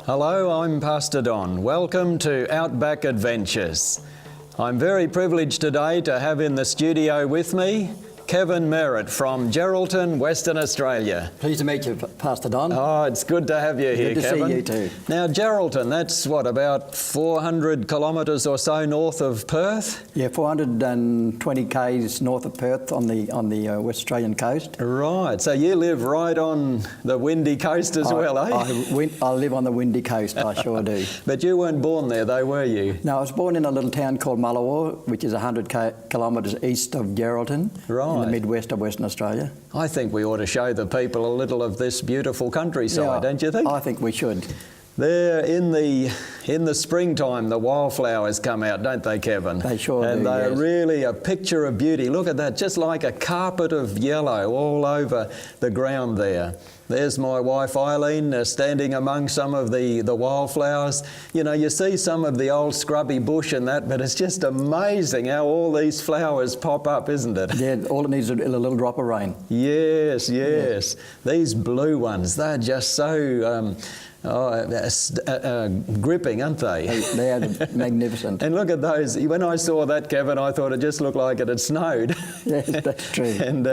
Hello, I'm Pastor Don. Welcome to Outback Adventures. I'm very privileged today to have in the studio with me Kevin Merritt from Geraldton, Western Australia. Pleased to meet you, Pastor Don. Oh, it's good to have you here, Kevin. Good to see you too. Now, Geraldton, that's what, about 400 kilometres or so north of Perth? Yeah, 420 k's north of Perth on the West Australian coast. Right, so you live right on the windy coast as well, eh? I live on the windy coast, I sure do. But you weren't born there though, were you? No, I was born in a little town called Mullawar, which is 100 kilometres east of Geraldton. Right. In the Midwest of Western Australia. I think we ought to show the people a little of this beautiful countryside, don't you think? I think we should. There in the springtime, the wildflowers come out, don't they, Kevin? They sure do, and they're yes. really a picture of beauty. Look at that, just like a carpet of yellow all over the ground there. There's my wife Eileen standing among some of the wildflowers. You know, you see some of the old scrubby bush and that, but it's just amazing how all these flowers pop up, isn't it? Yeah, all it needs is a little drop of rain. Yes, yes. Yeah. These blue ones, they're just so gripping, aren't they? They are magnificent. And look at those. When I saw that, Kevin, I thought it just looked like it had snowed. Yes, that's true. And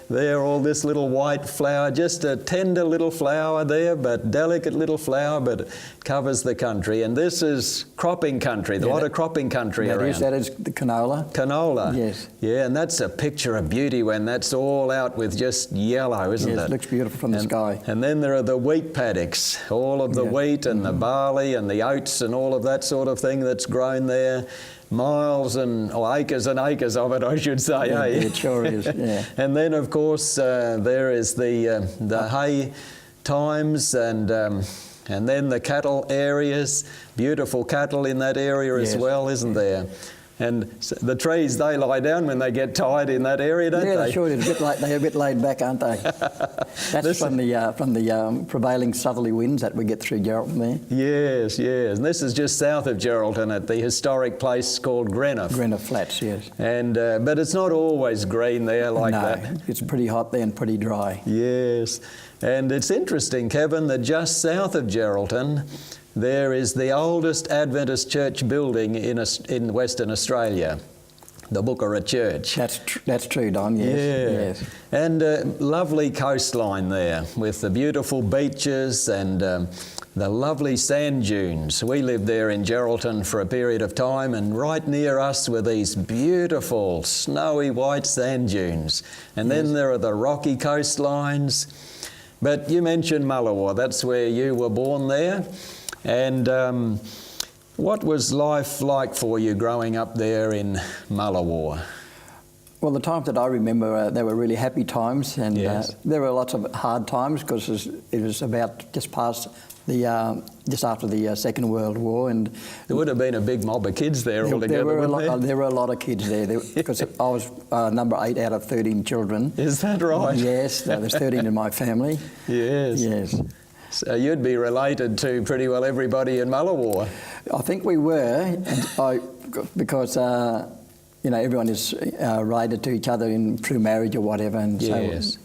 there, all this little white flower, just a tender little flower there, but delicate little flower, but it covers the country. And this is cropping country, a lot of cropping country around. That is the canola. Canola. Yes. Yeah, and that's a picture of beauty when that's all out with just yellow, isn't it? Yes, it looks beautiful from the sky. And then there are the wheat paddocks, all of the wheat and the barley and the oats and all of that sort of thing that's grown there. Miles or acres and acres of it, I should say. Yeah, eh? it sure is, yeah. And then, of course, there is the hay times and then the cattle areas. Beautiful cattle in that area as well, isn't there? And the trees, they lie down when they get tired in that area, don't they? Yeah, sure. They're a bit laid back, aren't they? That's from the prevailing southerly winds that we get through Geraldton there. Yes, yes. And this is just south of Geraldton at the historic place called Greenough. Greenough Flats, yes. And but it's not always green there like that. No, it's pretty hot there and pretty dry. Yes. And it's interesting, Kevin, that just south of Geraldton, there is the oldest Adventist church building in Western Australia, the Bookerra Church. That's true, Don, yes. Yeah. Yes. And lovely coastline there with the beautiful beaches and the lovely sand dunes. We lived there in Geraldton for a period of time, and right near us were these beautiful snowy white sand dunes. And then there are the rocky coastlines. But you mentioned Mullawar, that's where you were born there. And what was life like for you growing up there in Mullawar? Well, the times that I remember, they were really happy times, and there were lots of hard times because it was about just after the Second World War, and there would have been a big mob of kids there altogether. There were a lot of kids there because I was number 8 out of 13 children. Is that right? Yes, there's 13 in my family. Yes. Yes. So you'd be related to pretty well everybody in Mullawar. I think we were, because everyone is related to each other through marriage or whatever, and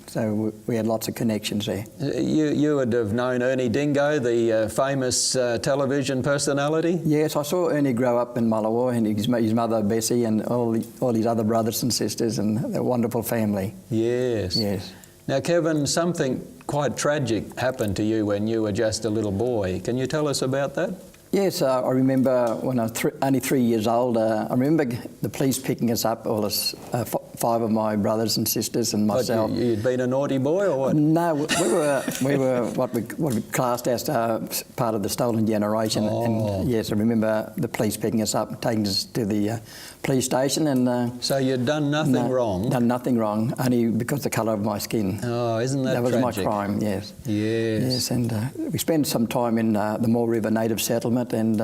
so we had lots of connections there. You would have known Ernie Dingo, the famous television personality? Yes, I saw Ernie grow up in Mullawar, and his mother Bessie, and all his other brothers and sisters, and a wonderful family. Yes. Yes. Now, Kevin, something quite tragic happened to you when you were just a little boy. Can you tell us about that? Yes, I remember when I was only 3 years old, I remember the police picking us up, all us 5 of my brothers and sisters and myself. But you'd been a naughty boy or what? No, we were what we classed as part of the stolen generation. Oh. And yes, I remember the police picking us up and taking us to the police station. And so you'd done nothing wrong? Done nothing wrong, only because of the colour of my skin. Oh, isn't that tragic? That was my crime, yes. Yes. Yes, and we spent some time in the Moore River Native Settlement, and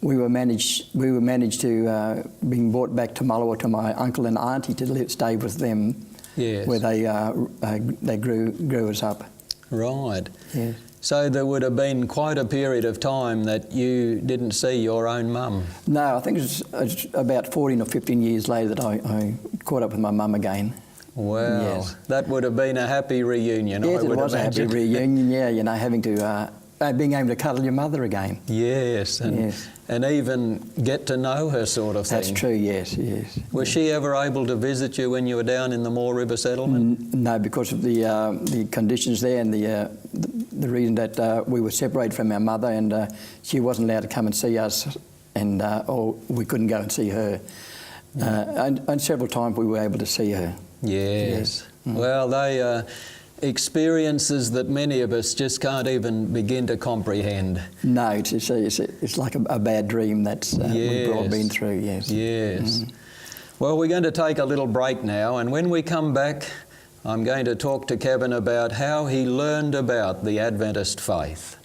we were managed to being brought back to Mullawar to my uncle and auntie to stay with them, where they grew us up. Right. Yes. So there would have been quite a period of time that you didn't see your own mum. No, I think it was about 14 or 15 years later that I caught up with my mum again. Wow, that would have been a happy reunion. Yes, I would it was imagine. a happy reunion. Yeah, having to being able to cuddle your mother again. Yes, and even get to know her, sort of thing. That's true, yes. Was she ever able to visit you when you were down in the Moore River settlement? No, because of the conditions there and the reason that we were separated from our mother, and she wasn't allowed to come and see us, and or we couldn't go and see her. And several times we were able to see her. Yes. Well, they experiences that many of us just can't even begin to comprehend. No, it's like a bad dream that's we've all been through, yes. Yes. Well, we're going to take a little break now, and when we come back, I'm going to talk to Kevin about how he learned about the Adventist faith.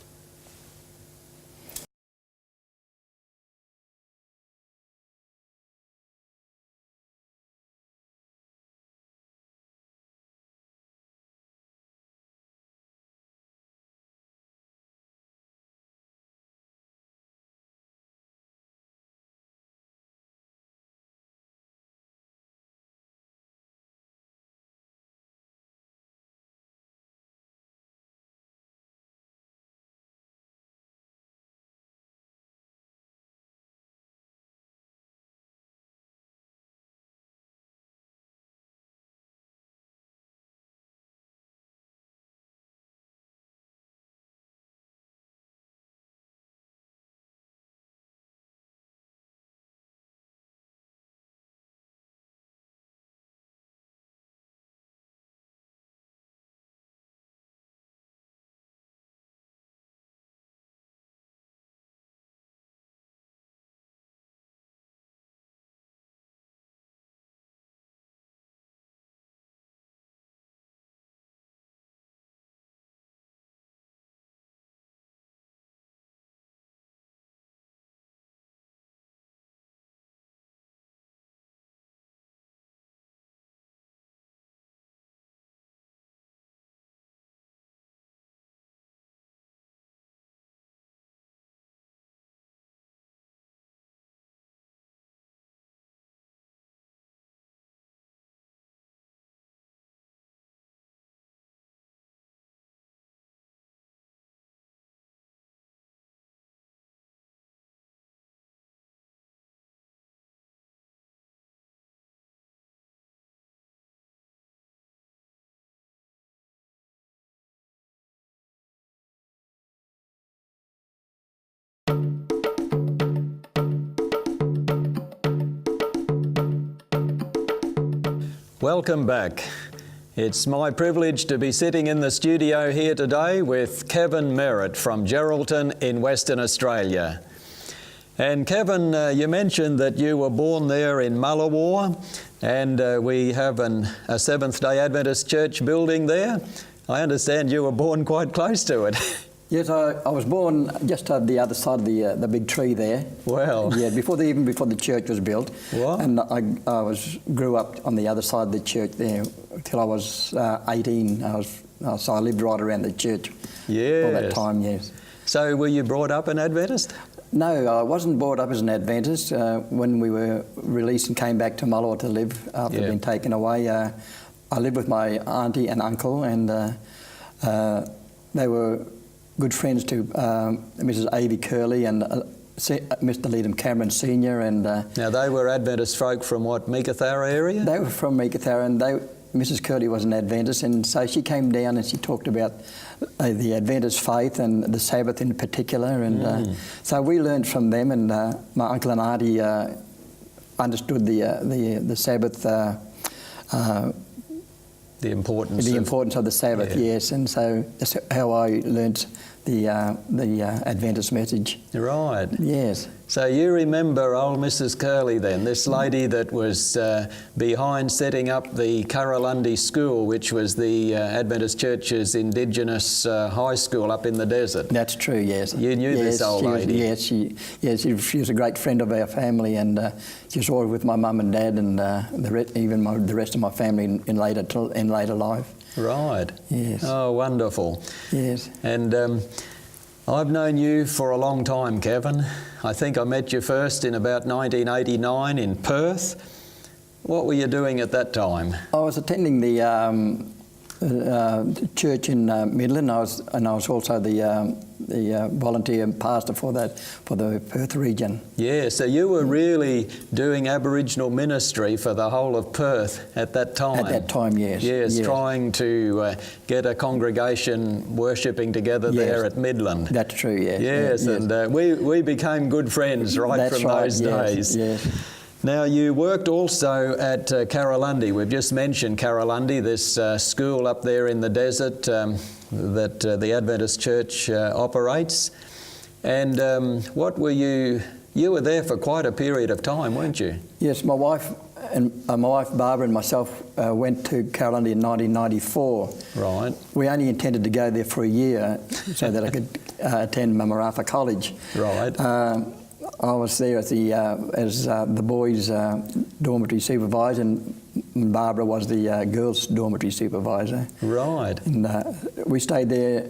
Welcome back. It's my privilege to be sitting in the studio here today with Kevin Merritt from Geraldton in Western Australia. And Kevin, you mentioned that you were born there in Mullawar, and we have a Seventh-day Adventist church building there. I understand you were born quite close to it. Yes, I was born just at the other side of the big tree there. Wow. Yeah, even before the church was built. What? And I grew up on the other side of the church there till I was 18. So I lived right around the church all that time, yes. So were you brought up an Adventist? No, I wasn't brought up as an Adventist. When we were released and came back to Mullawar to live after being taken away, I lived with my auntie and uncle, and they were good friends to Mrs. A.V. Curley and Mr. Leadham Cameron Sr. And now they were Adventist folk from what, Meekatharra area? They were from Meekatharra, and Mrs. Curley was an Adventist, and so she came down and she talked about the Adventist faith and the Sabbath in particular, and so we learned from them, and my uncle and auntie understood the Sabbath. The importance of the Sabbath, yes, and so that's how I learnt the Adventist message. Right. Yes. So you remember old Mrs. Curley then, this lady that was behind setting up the Curralundi School, which was the Adventist Church's Indigenous high school up in the desert. That's true, yes. You knew this old lady? She was a great friend of our family, and she was always with my mum and dad, and the rest of my family in later life. Right. Yes. Oh, wonderful. Yes. And I've known you for a long time, Kevin. I think I met you first in about 1989 in Perth. What were you doing at that time? I was attending the church in Midland, and I was also the the volunteer pastor for the Perth region. Yeah, so you were really doing Aboriginal ministry for the whole of Perth at that time. At that time, yes. Yes, trying to get a congregation worshipping together there at Midland. That's true, yeah. Yes, and we became good friends from those days. Yes. Now, you worked also at Karralundi. We've just mentioned Karralundi, this school up there in the desert that the Adventist Church operates. And what were you were there for quite a period of time, weren't you? Yes, my wife Barbara and myself went to Karralundi in 1994. Right. We only intended to go there for a year so that I could attend Mamarafa College. Right. I was there as the boys' dormitory supervisor, and Barbara was the girls' dormitory supervisor. Right. And we stayed there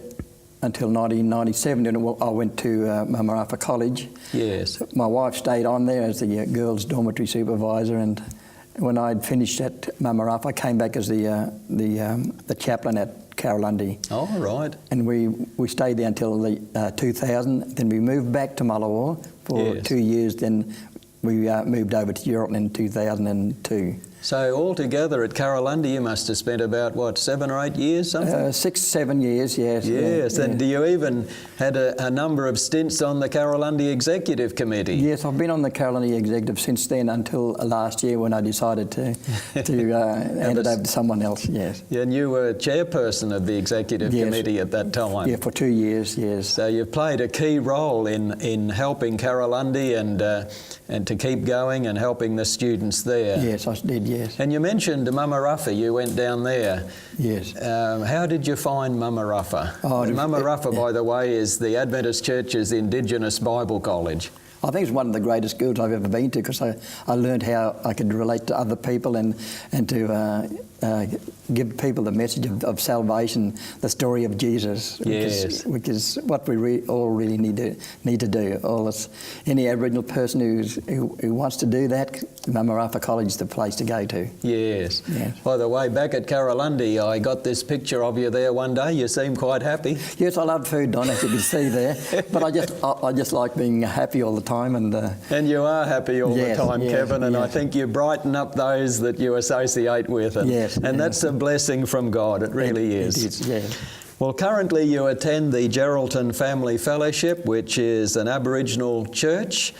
until 1997, and I went to Mamarafa College. Yes. My wife stayed on there as the girls' dormitory supervisor, and when I'd finished at Mamarafa, I came back as the chaplain at Karralundi. Oh, right. And we stayed there until 2000. Then we moved back to Mullawa for 2 years. Then we moved over to Geraldton in 2002. So altogether at Karralundi you must have spent about, what, 7 or 8 years, something? 6, 7 years, yes. Yes, and you even had a number of stints on the Karralundi Executive Committee. Yes, I've been on the Karralundi Executive since then until last year when I decided to hand it over to someone else, yes. Yeah, and you were chairperson of the Executive Committee at that time. Yeah, for 2 years, yes. So you've played a key role in helping Karralundi and to keep going and helping the students there. Yes, I did, yes. And you mentioned Mamarafa, you went down there. Yes. How did you find Mamarafa? Oh, Mamarafa, by the way, is the Adventist Church's Indigenous Bible College. I think it's one of the greatest schools I've ever been to, because I learned how I could relate to other people and to give people the message of salvation, the story of Jesus, which is what we all really need to do. Any Aboriginal person who wants to do that, Mamarafa College is the place to go to. Yes. By the way, back at Karralundi, I got this picture of you there one day. You seem quite happy. Yes, I love food, Don, as you can see there. But I just like being happy all the time. And you are happy all the time, Kevin, and I think you brighten up those that you associate with. And that's a blessing from God, it really is. It is, yes. Well, currently you attend the Geraldton Family Fellowship, which is an Aboriginal church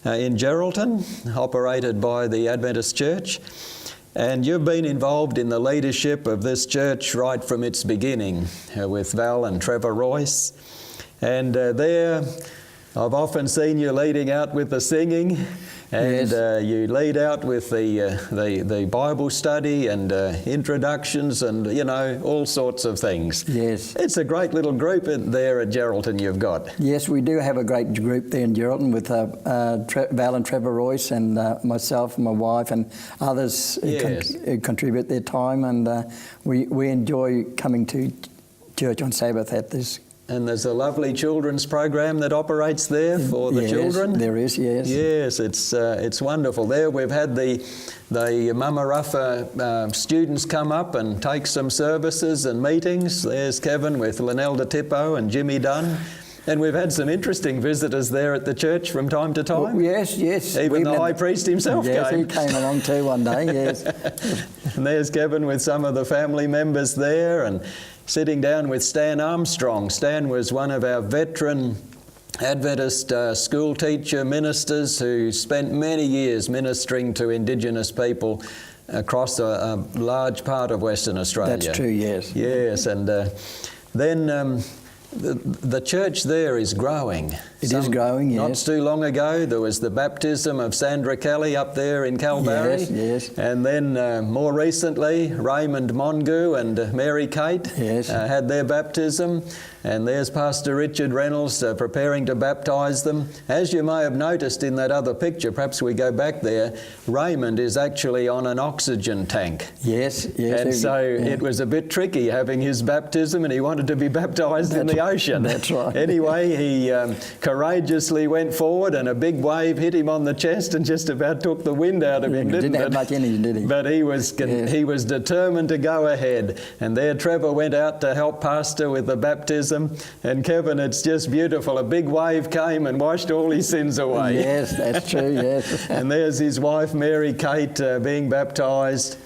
in Geraldton, operated by the Adventist Church. And you've been involved in the leadership of this church right from its beginning with Val and Trevor Royce. And there I've often seen you leading out with the singing, and you lead out with the Bible study and introductions and, you know, all sorts of things. Yes. It's a great little group there at Geraldton you've got. Yes, we do have a great group there in Geraldton with Val and Trevor Royce and myself and my wife and others who contribute their time, and we enjoy coming to church on Sabbath at this. And there's a lovely children's program that operates there for the children. There is, yes. Yes, it's wonderful. There we've had the Mamarafa students come up and take some services and meetings. There's Kevin with Lynelda Tippo and Jimmy Dunn. And we've had some interesting visitors there at the church from time to time. Well, yes. Even the high priest himself came. Yes, he came along too one day, yes. And there's Kevin with some of the family members there, and sitting down with Stan Armstrong. Stan was one of our veteran Adventist school teacher ministers who spent many years ministering to Indigenous people across a large part of Western Australia. That's true, yes. Yes, and then the church there is growing. It is growing, yes. Not too long ago, there was the baptism of Sandra Kelly up there in Kalbarri. Yes. And then more recently, Raymond Mongu and Mary Kate had their baptism. And there's Pastor Richard Reynolds preparing to baptise them. As you may have noticed in that other picture, perhaps we go back there, Raymond is actually on an oxygen tank. Yes. And so it was a bit tricky having his baptism, and he wanted to be baptised in the ocean. That's right. Anyway, he courageously went forward, and a big wave hit him on the chest and just about took the wind out of him, didn't it? Didn't have much energy, did he? But he was determined to go ahead. And there Trevor went out to help Pastor with the baptism. And Kevin, it's just beautiful. A big wave came and washed all his sins away. Yes, that's true, yes. And there's his wife, Mary Kate, being baptised.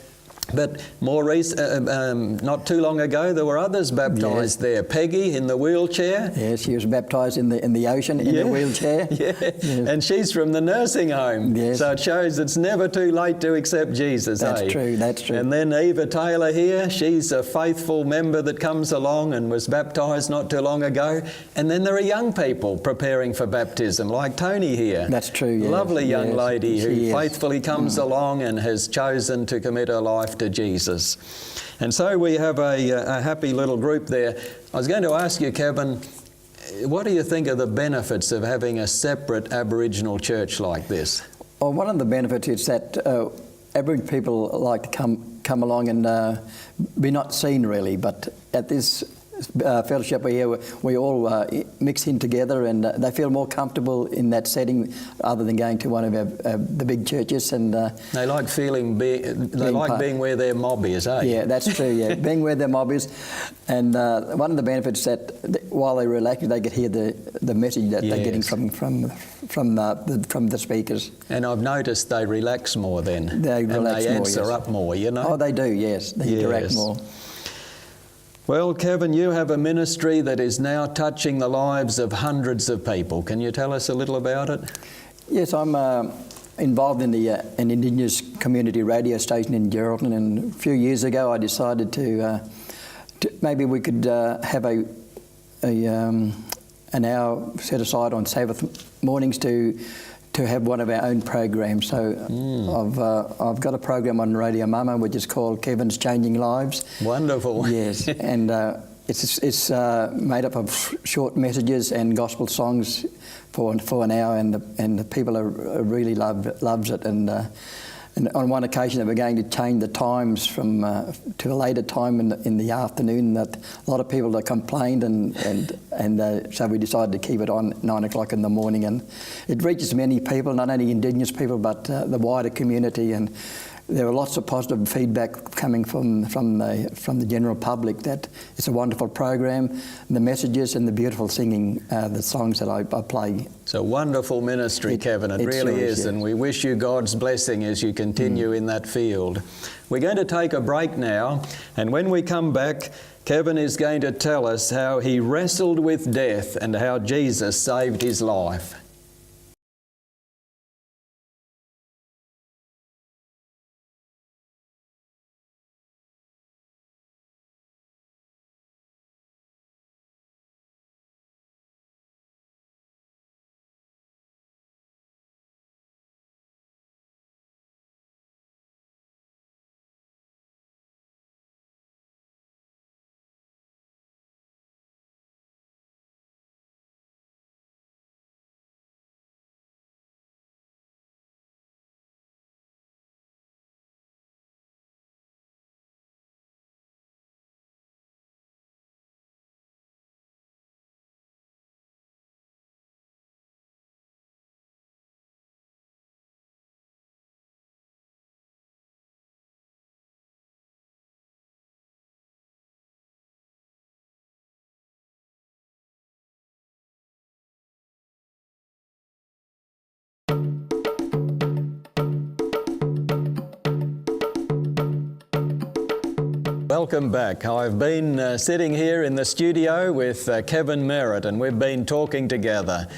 But not too long ago, there were others baptised there. Peggy in the wheelchair. Yes, she was baptised in the ocean in the wheelchair. Yeah, yes. And she's from the nursing home. Yes. So it shows it's never too late to accept Jesus. That's true, that's true. And then Eva Taylor here, she's a faithful member that comes along and was baptised not too long ago. And then there are young people preparing for baptism, like Tony here. That's true, yes. Lovely young lady who She is. faithfully comes along and has chosen to commit her life to Jesus. And so we have a happy little group there. I was going to ask you, Kevin, what do you think of the benefits of having a separate Aboriginal church like this? Well, one of the benefits is that Aboriginal people like to come along and be not seen really, but at this fellowship here, we all mix in together, and they feel more comfortable in that setting, other than going to one of the big churches. And they like being where their mob is, eh? Yeah, that's true. Yeah, being where their mob is, and one of the benefits that while they relax, they can hear the message that they're getting from the speakers. And I've noticed they relax more then. They relax and they more, answer yes. up more, you know. Oh, they do. Yes, they interact more. Well, Kevin, you have a ministry that is now touching the lives of hundreds of people. Can you tell us a little about it? Yes, I'm involved in an Indigenous community radio station in Geraldton, and a few years ago I decided to maybe we could have an hour set aside on Sabbath mornings to have one of our own programs. So I've got a program on Radio Mama which is called Kevin's Changing Lives. Wonderful. Yes, and it's made up of short messages and gospel songs for an hour, and the people are really loves it. And on one occasion they were going to change the times from to a later time in the afternoon. That a lot of people had complained, and so we decided to keep it on 9 o'clock in the morning, and it reaches many people, not only Indigenous people but the wider community. And there were lots of positive feedback coming from the general public that it's a wonderful program, the messages and the beautiful singing, the songs that I play. It's a wonderful ministry, Kevin. It really sure is, yes. And we wish you God's blessing as you continue in that field. We're going to take a break now, and when we come back, Kevin is going to tell us how he wrestled with death and how Jesus saved his life. Welcome back. I've been sitting here in the studio with Kevin Merritt, and we've been talking together.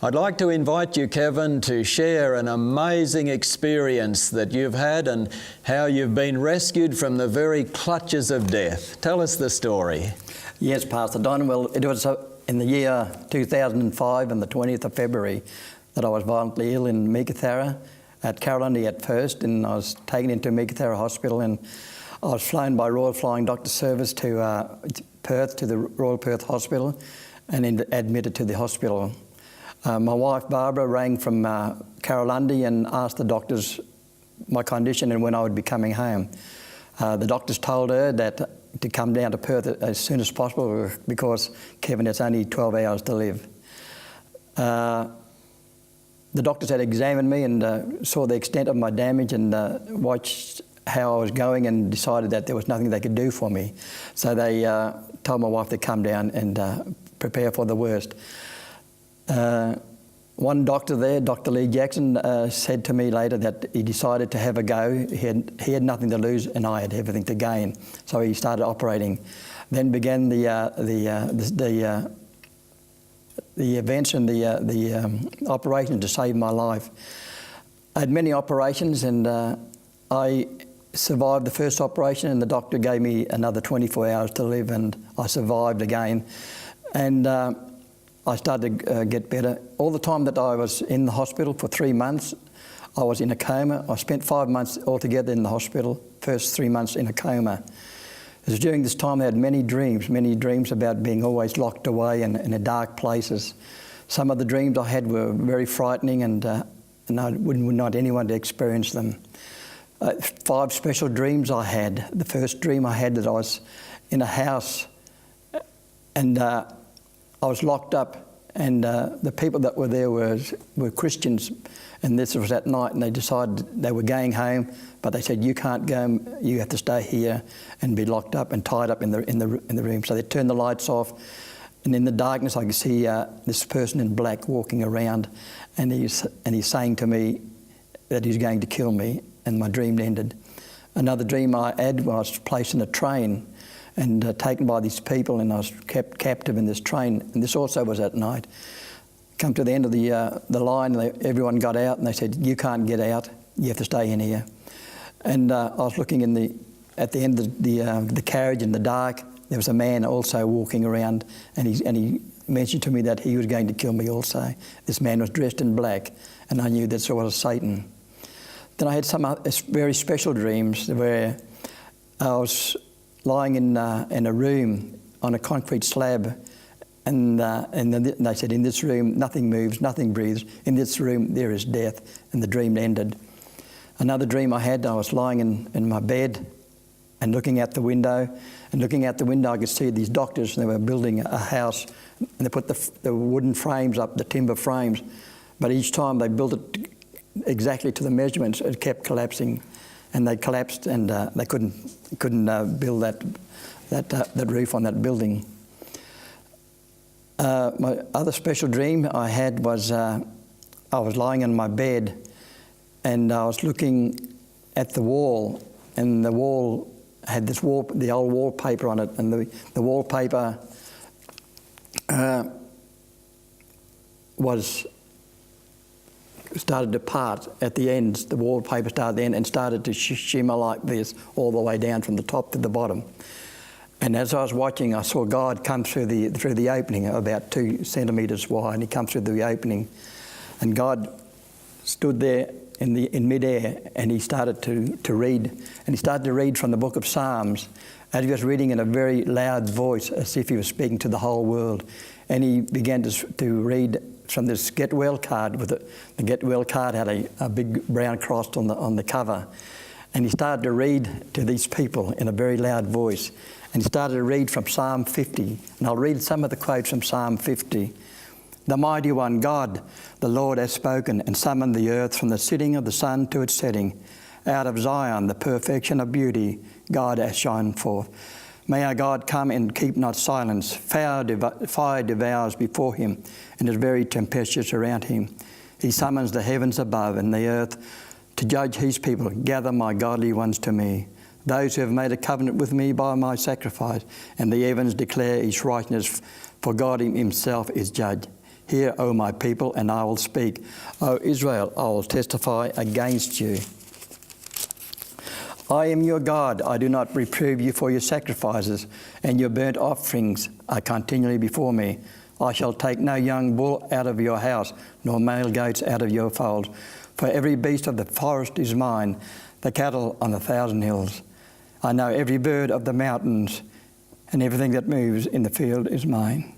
I'd like to invite you, Kevin, to share an amazing experience that you've had and how you've been rescued from the very clutches of death. Tell us the story. Yes, Pastor Don. Well, it was in the year 2005 on the 20th of February that I was violently ill in Meekatharra at Karralundee at first, and I was taken into Meekatharra Hospital, and I was flown by Royal Flying Doctor Service to Perth, to the Royal Perth Hospital, and then admitted to the hospital. My wife Barbara rang from Karralundee and asked the doctors my condition and when I would be coming home. The doctors told her that to come down to Perth as soon as possible because, Kevin, it's only 12 hours to live. The doctors had examined me and saw the extent of my damage and watched how I was going and decided that there was nothing they could do for me. So they told my wife to come down and prepare for the worst. One doctor there, Dr. Lee Jackson, said to me later that he decided to have a go. He had nothing to lose and I had everything to gain. So he started operating. Then began the events and the operation to save my life. I had many operations and I survived the first operation and the doctor gave me another 24 hours to live and I survived again. And I started to get better. All the time that I was in the hospital for 3 months, I was in a coma. I spent 5 months altogether in the hospital, first 3 months in a coma. It was during this time I had many dreams about being always locked away in dark places. Some of the dreams I had were very frightening and I would not anyone to experience them. 5 special dreams I had. The first dream I had that I was in a house and I was locked up and the people that were there were Christians and this was at night and they decided they were going home but they said you can't go, you have to stay here and be locked up and tied up in the room. So they turned the lights off and in the darkness I could see this person in black walking around and he's saying to me that he's going to kill me and my dream ended. Another dream I had was placed in a train and taken by these people and I was kept captive in this train and this also was at night. Come to the end of the line, everyone got out and they said, you can't get out, you have to stay in here. And I was looking at the end of the carriage in the dark, there was a man also walking around and he mentioned to me that he was going to kill me also. This man was dressed in black and I knew this was Satan. Then I had some very special dreams where I was lying in a room on a concrete slab and they said in this room nothing moves, nothing breathes, in this room there is death and the dream ended. Another dream I had, I was lying in my bed and looking out the window I could see these doctors and they were building a house and they put the wooden frames up, the timber frames, but each time they built it exactly to the measurements it kept collapsing. And they collapsed and they couldn't build that roof on that building. My other special dream I had was I was lying in my bed and I was looking at the wall and the wall had the old wallpaper on it and the wallpaper started to part at the ends. The wallpaper started at the end and started to shimmer like this all the way down from the top to the bottom. And as I was watching, I saw God come through the opening, about 2 centimetres wide, and he come through the opening. And God stood there in midair and he started to read. And he started to read from the book of Psalms. And he was reading in a very loud voice as if he was speaking to the whole world. And he began to read from this Get Well card. The Get Well card had a big brown cross on the cover. And he started to read to these people in a very loud voice. And he started to read from Psalm 50. And I'll read some of the quotes from Psalm 50. The mighty one, God, the Lord has spoken and summoned the earth from the setting of the sun to its setting. Out of Zion, the perfection of beauty, God has shone forth. May our God come and keep not silence. Fire devours before him and is very tempestuous around him. He summons the heavens above and the earth to judge his people. Gather my godly ones to me, those who have made a covenant with me by my sacrifice, and the heavens declare his righteousness, for God himself is judge. Hear, O my people, and I will speak. O Israel, I will testify against you. I am your God. I do not reprove you for your sacrifices, and your burnt offerings are continually before me. I shall take no young bull out of your house, nor male goats out of your folds. For every beast of the forest is mine, the cattle on 1,000 hills. I know every bird of the mountains, and everything that moves in the field is mine.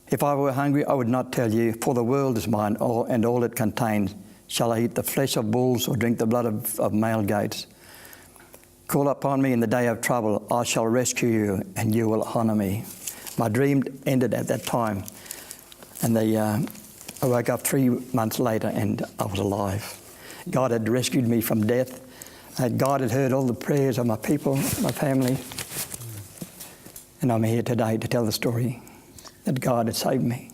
If I were hungry, I would not tell you, for the world is mine, and all it contains. Shall I eat the flesh of bulls or drink the blood of male goats? Call upon me in the day of trouble. I shall rescue you, and you will honour me. My dream ended at that time, and I woke up 3 months later, and I was alive. God had rescued me from death. God had heard all the prayers of my people, my family, and I'm here today to tell the story that God had saved me.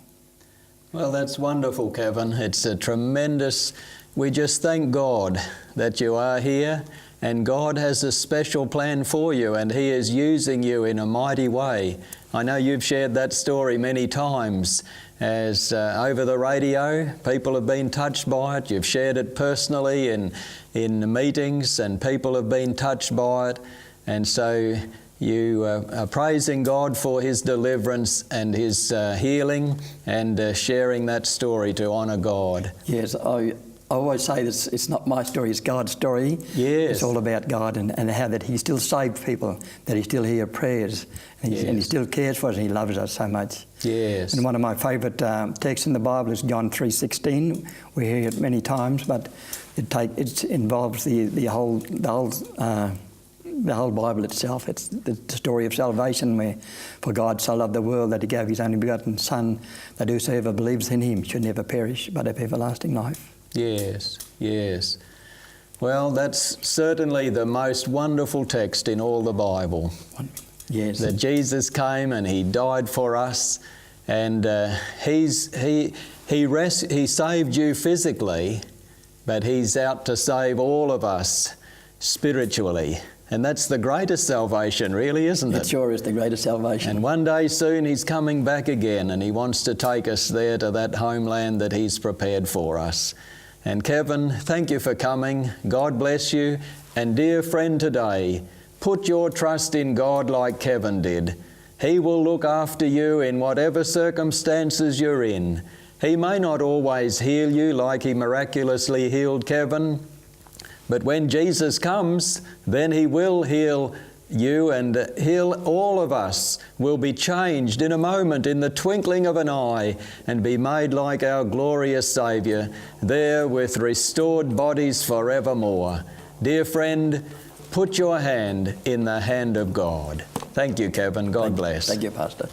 Well, that's wonderful, Kevin. It's a tremendous... We just thank God that you are here, and God has a special plan for you, and He is using you in a mighty way. I know you've shared that story many times as over the radio. People have been touched by it. You've shared it personally in meetings, and people have been touched by it. And so you are praising God for His deliverance and His healing, and sharing that story to honour God. Yes, I always say this, it's not my story, it's God's story. Yes. It's all about God and how that He still saved people, that He still hears prayers, and He still cares for us, and He loves us so much. Yes. And one of my favourite texts in the Bible is John 3:16. We hear it many times, but it involves the whole Bible itself. It's the story of salvation, where for God so loved the world that He gave His only begotten Son, that whosoever believes in Him should never perish but have everlasting life. Yes, yes. Well, that's certainly the most wonderful text in all the Bible. Yes. That Jesus came and He died for us, and He saved you physically, but He's out to save all of us spiritually. And that's the greatest salvation, really, isn't it? It sure is the greatest salvation. And one day soon He's coming back again, and He wants to take us there to that homeland that He's prepared for us. And Kevin, thank you for coming. God bless you. And dear friend today, put your trust in God like Kevin did. He will look after you in whatever circumstances you're in. He may not always heal you like He miraculously healed Kevin, but when Jesus comes, then He will heal you, and all of us will be changed in a moment, in the twinkling of an eye, and be made like our glorious Saviour, there with restored bodies forevermore. Dear friend, put your hand in the hand of God. Thank you, Kevin. God bless. Thank you, Pastor.